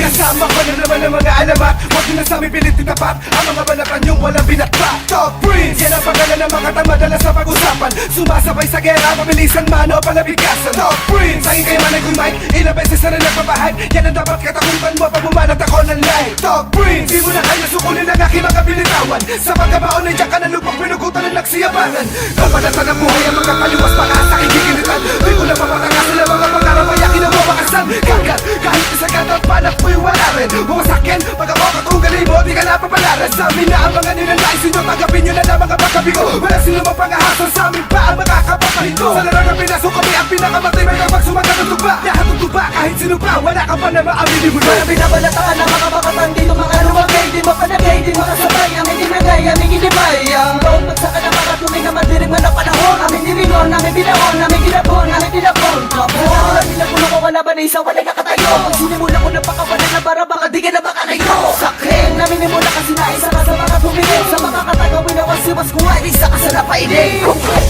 Kasama ko na naman ang mga alamat. Huwag nyo na sa amin pilit titapat ang mga balakan yung walang binatbat. Top Prince, yan ang pangalan ng mga madalas sa pag-usapan. Sumasabay sa gera, mabilisan man o palabigasan. Top Prince, sa'kin kayo man ang mic. Ilang beses na nagpapahype. Yan ang dapat katakutan mo pag bumanat ako ng live. Top Prince, di mo na kaya sukulin ang aking mga binitawan. Sa pagkabaon ay diyan ka na lupang pinugutan ng nagsiyabangan. Kapadatan ng buhay ang mga paliwas baka sa aking kikilitan. Di ko na papatakas na mga pangarap ay akin ang mabakasan. Kagat, kahit isagat at panak mo'y wala rin. Bumasakin, pag ako katunggalin mo, di ka napapalaran. Sa amin na ang mga ninanais inyo, tanggapin nyo na lang mga pagkabigo. Wala sino mapangahasal sa amin pa ang makakapapahinto. Sa larang ang pinasok kami ang pinakamatibay kapag sumagat ang tuba. Lahat ng tuba, kahit sino pa, wala ka pa na maaminin mo na. Wala binabalataan ang mga bakatan dito, mga lumagay. Di mapanagay, di makasabay, aming dinagay, aming inibay. Ang bawang pagsaka na mga tuming na madiring man ang panahon. Aming diringon, aming binahon, aming ginapon, aming dinapon. Kapon, nilapuno ko wala ba na isa, wala nakatayo. Pag sinimula ko na pakawalan na para baka di ka na makalayo. Saking naminimula kasi naisa ka sa mga tumingin. Sa mga katagawin na wasiwas ko ay isa ka sa napainig.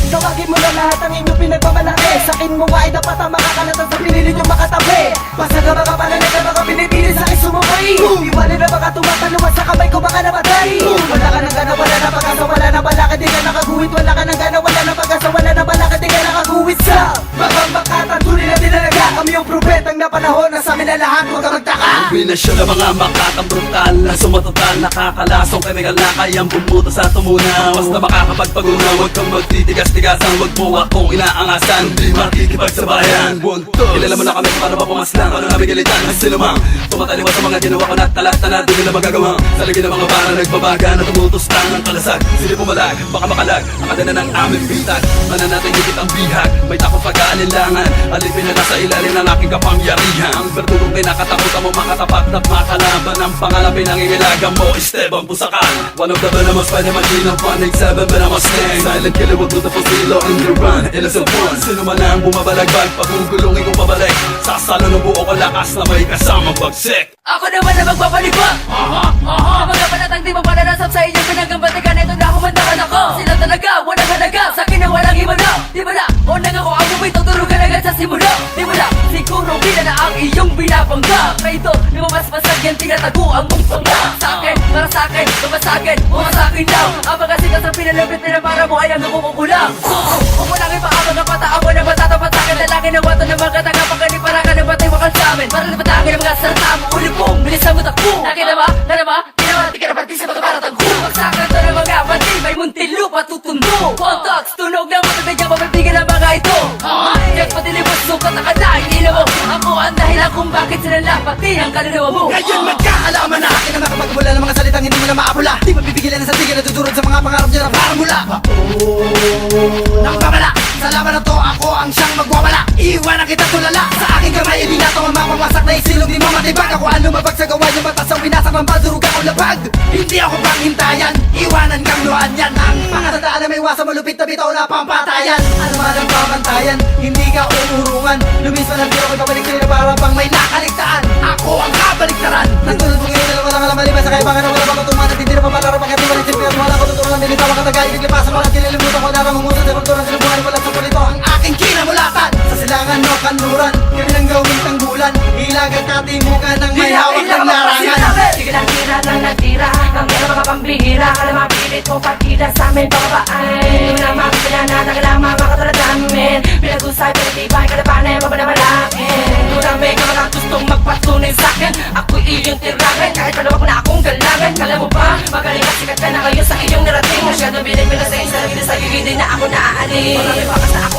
Tawagin mo na lahat ang inyong pinagmamalaki. Sakin mo ay dapat ang makakalatan sa pinili nyo makatabi. Basta ka mga palalag na mga pinipili sa akin sumubay. Iwala na baka tumataluwas sa kamay ko baka namatay. Wala ka ng gana, wala na pag-asa, wala na balakad, di ka nakaguhit. Wala ka ng gana, wala na pag-asa, wala na balakad, di ka nakaguhit. Sa mga bakatan, tunay na dinalaga. Kami yung propetang na panahon na sa amin na lahat, huwag ka magtaka. Kombinasyon ng mga makatang brutal na sumatotal, nakakalasong chemical na kayang bumuto sa tumunaw. Basta makakapagpaguna, huwag kang magtitigas-tigasan. Huwag mo akong inaangasan, di makikipagsabayan. Kilala mo na kami para ba pumaslang, ano namin galitan ang sinumang tumataliwa sa mga ginawa ko na talata na di nila magagawa. Sa lagi ng mga para nagbabaga na tumutustang ng kalasag. Sili pumalag, baka makalag, ang kadena ng aming bitag. Mananating higit ang bihag, may takot pagkaalinlangan. Alipin na nasa ilalim ng aking kapangyarihan. Ang berdurong kinakatakutan mo makatapat at makalaban. Ang pangalan pinangingilagan mo, Esteban Pusakan. One of the venomous Spider-Man of 187 venomous name. Silent killer with beautiful zero in the run. Innocent one, sino man ang bumabalagbag, pagugulungin kong pabalik. Sasalo ng buo ko lakas na may kasamang bagsik. Ako naman na magpapalibot. Na mga panatang di mapananasap sa inyong pinagambatikan. Ito na humandakan ako. Sila talaga, walang halaga. Sa akin na walang himano. Di ba na, unang ako ang bumay, tuturugan agad sa simulo. Di ba na, siguro bila na ang iyong binabangga. Kaya ito, lumamasmasag yan, tinatago ang mong pangga. Sa akin, para sa akin, lumasagin, umasakin lang. Ang mga sikas ang pinalabit nila para mo ay ang nakukulang. Kung walang iba ang mga pataan mo na matatapat sa akin. Lalaki ng wato ng mga tagapagani para ka na batay wakal sa amin. Para libatangin ang mga sarata mo, uli pong bilisan mo takbo. Nakinama, di ka na pati sa mga paratang ko. Pagsakan to ng mga pati, may muntilupa tutundo. Contact, tunog ng mga tagadya, mapipigil ang mga ito. Yak patilibos, sukat na kada, inilaw mo. Ako ang dahilan kung bakit sila lapati ang kaluluwa mo. Ngayon magkaalaman na akin na makapagmula ng mga salitang hindi mo na maapula. Di mapipigilan na sa tigil na tutulad sa mga pangarap niya na parang mula. Nakapamala, sa laban na to ako ang siyang magwawala. Iiwanan kita tulala, sa aking kamay hindi na to ang mapawasak na isilog di mo matibag. Ako ang lumabag sa gawa yung batas ang winasak ng padurug ako labag. Hindi ako panghintayan, iwanan kang luhan yan. Ang mga tandaan na may iwasan malupit na bitaw na pampatayan. Ano man ang pamantayan, hindi ka uurungan. Lumis pa ng tiro ko'y pabalik sa'yo na para bang may nakaligtaan. Ako ang kabaliktaran. Nagtulad mo ngayon na lang walang alamaliban sa kaibangan na wala pa matuman. At hindi na papalaro pagkatiwan ng silpi at wala ko tutulong ng nilitaw. Ang katagay, iglipasan mo lang kinilimutan ko na ramumusan sa kultura ng buhay wala sa pulito. Ang aking kinamulatan sa silangan o kanluran. Kami nang gawing tanggulan, hilagat katimukan ng may hawak ng larangan. Sige lang tira lang nagtira, kami na mga pambihira. Kala mapilit mo partida sa amin babaan. Doon ang makakila na nagalama makatulad namin. Pinag-usay, pinag-ibay, kalapanay, mabanamalakin. Doon ang may mga gustong magpapalala. patunay sa'kin. Ako'y iyong tirahin, kahit palawak na akong galangan. Kala mo ba, magaling at sikat ka na ngayon sa iyong narating. Masyado bilib na sa sarili, sa'yo hindi na ako naaaling. Marami pakas na ako